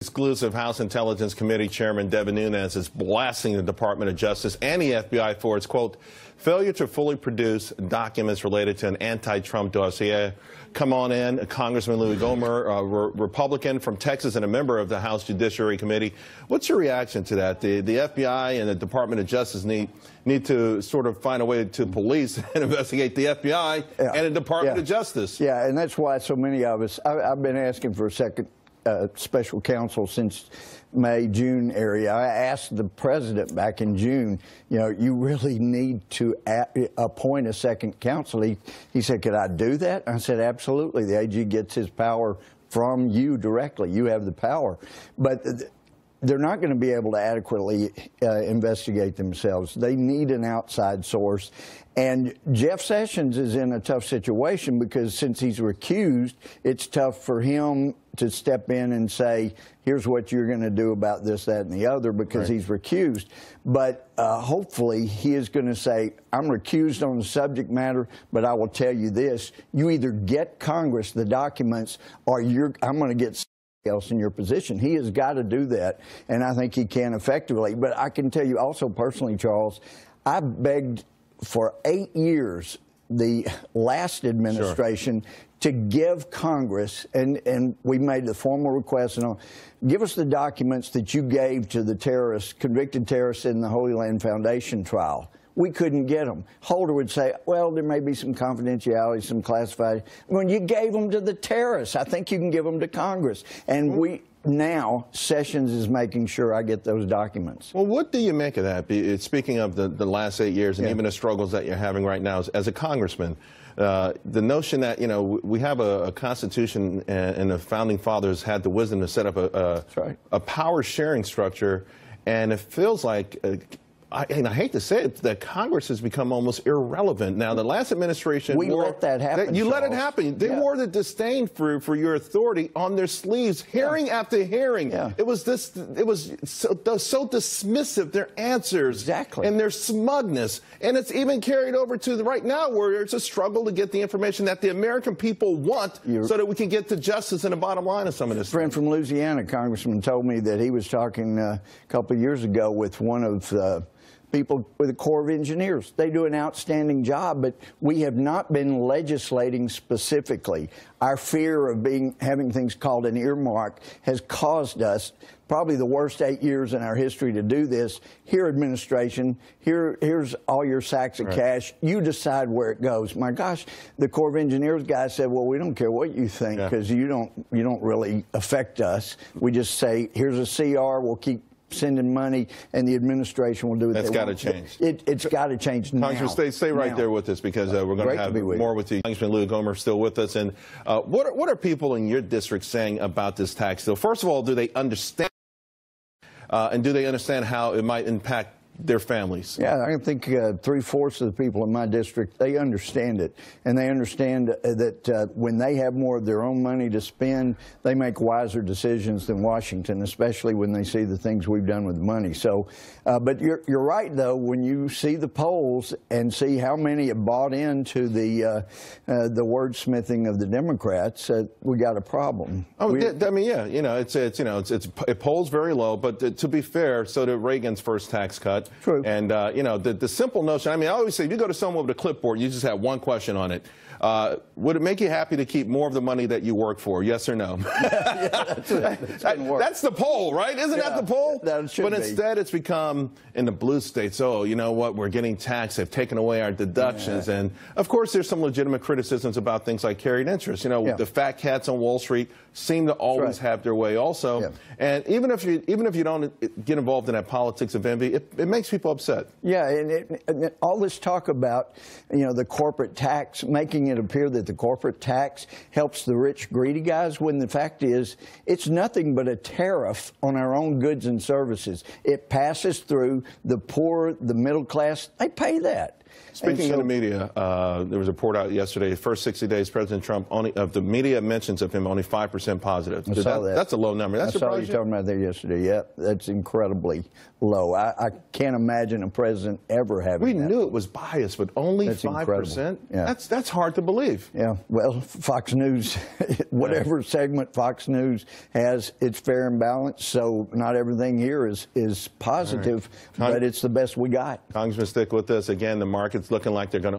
Exclusive House Intelligence Committee Chairman Devin Nunes is blasting the Department of Justice and the FBI for its, quote, failure to fully produce documents related to an anti-Trump dossier. Come on in, Congressman Louie Gohmert, a Republican from Texas and a member of the House Judiciary Committee. What's your reaction to that? The FBI and the Department of Justice need to sort of find a way to police and investigate the FBI and the Department of Justice. Yeah, and that's why so many of us, I've been asking for a second special counsel since May, June area. I asked the president back in June, you know, you really need to appoint a second counsel. He said, could I do that? I said, absolutely. The AG gets his power from you directly. You have the power. But they're not going to be able to adequately investigate themselves. They need an outside source. And Jeff Sessions is in a tough situation because since he's recused, it's tough for him to step in and say, here's what you're going to do about this, that, and the other, because he's recused. But hopefully he is going to say, I'm recused on the subject matter, but I will tell you this, you either get Congress the documents or I'm going to get else in your position. He has got to do that, and I think he can effectively. But I can tell you also personally, Charles, I begged for 8 years the last administration to give Congress, and we made the formal request, and give us the documents that you gave to the terrorists, convicted terrorists in the Holy Land Foundation trial. We couldn't get them. Holder would say, well, there may be some confidentiality, some classified. When you gave them to the terrorists, I think you can give them to Congress. And now Sessions is making sure I get those documents. Well, what do you make of that? Speaking of the last 8 years and even the struggles that you're having right now as a congressman, the notion that, you know, we have a Constitution and the Founding Fathers had the wisdom to set up a power sharing structure, and it feels like and I hate to say it, that Congress has become almost irrelevant. Now, the last administration... We let that happen, You let it happen. They wore the disdain for your authority on their sleeves, hearing after hearing. It was so dismissive, their answers. And their smugness. And it's even carried over to right now where it's a struggle to get the information that the American people want so that we can get to justice and the bottom line of some of this. A friend from Louisiana, Congressman, told me that he was talking a couple of years ago with one of the people with the Corps of Engineers. They do an outstanding job, but we have not been legislating specifically. Our fear of having things called an earmark has caused us probably the worst 8 years in our history to do this. Here, administration, here's all your sacks of cash. You decide where it goes. My gosh, the Corps of Engineers guy said, well, we don't care what you think because you don't really affect us. We just say, here's a CR, we'll keep sending money, and the administration will do it. That's got to change. It's got to change now. Congressman, stay right there with us because we're going to have more with you. Congressman Louie Gohmert still with us. And what are people in your district saying about this tax bill? First of all, do they understand, and do they understand how it might impact their families? Yeah, I think 3/4 of the people in my district, they understand it. And they understand that when they have more of their own money to spend, they make wiser decisions than Washington, especially when they see the things we've done with money. So, but you're right, though, when you see the polls and see how many have bought into the wordsmithing of the Democrats, we got a problem. Oh, I mean, yeah, you know, it polls very low, but to be fair, so did Reagan's first tax cut. True. And, you know, the simple notion, I mean, I always say, if you go to someone with a clipboard, you just have one question on it. Would it make you happy to keep more of the money that you work for? Yes or no? That's the poll, right? Isn't that the poll? That should but instead, it's become, in the blue states, oh, you know what, we're getting taxed. They've taken away our deductions. And, of course, there's some legitimate criticisms about things like carried interest. You know, the fat cats on Wall Street seem to always have their way also. And even if you don't get involved in that politics of envy, it makes people upset. Yeah, and all this talk about, you know, the corporate tax, making it appear that the corporate tax helps the rich, greedy guys, when the fact is it's nothing but a tariff on our own goods and services. It passes through the poor, the middle class. They pay that. Speaking of the media, there was a report out yesterday. The first 60 days, President Trump, of the media mentions of him, only 5% positive. I saw that. That's a low number. That I saw you talking about that yesterday. Yeah, that's incredibly low. I can't imagine a president ever having We that. knew it was biased, but only 5%? Yeah. That's hard to believe. Yeah, well, Fox News, whatever segment Fox News has, it's fair and balanced, so not everything here is positive, but it's the best we got. Congressman, stick with us. Again, the market's looking like they're going to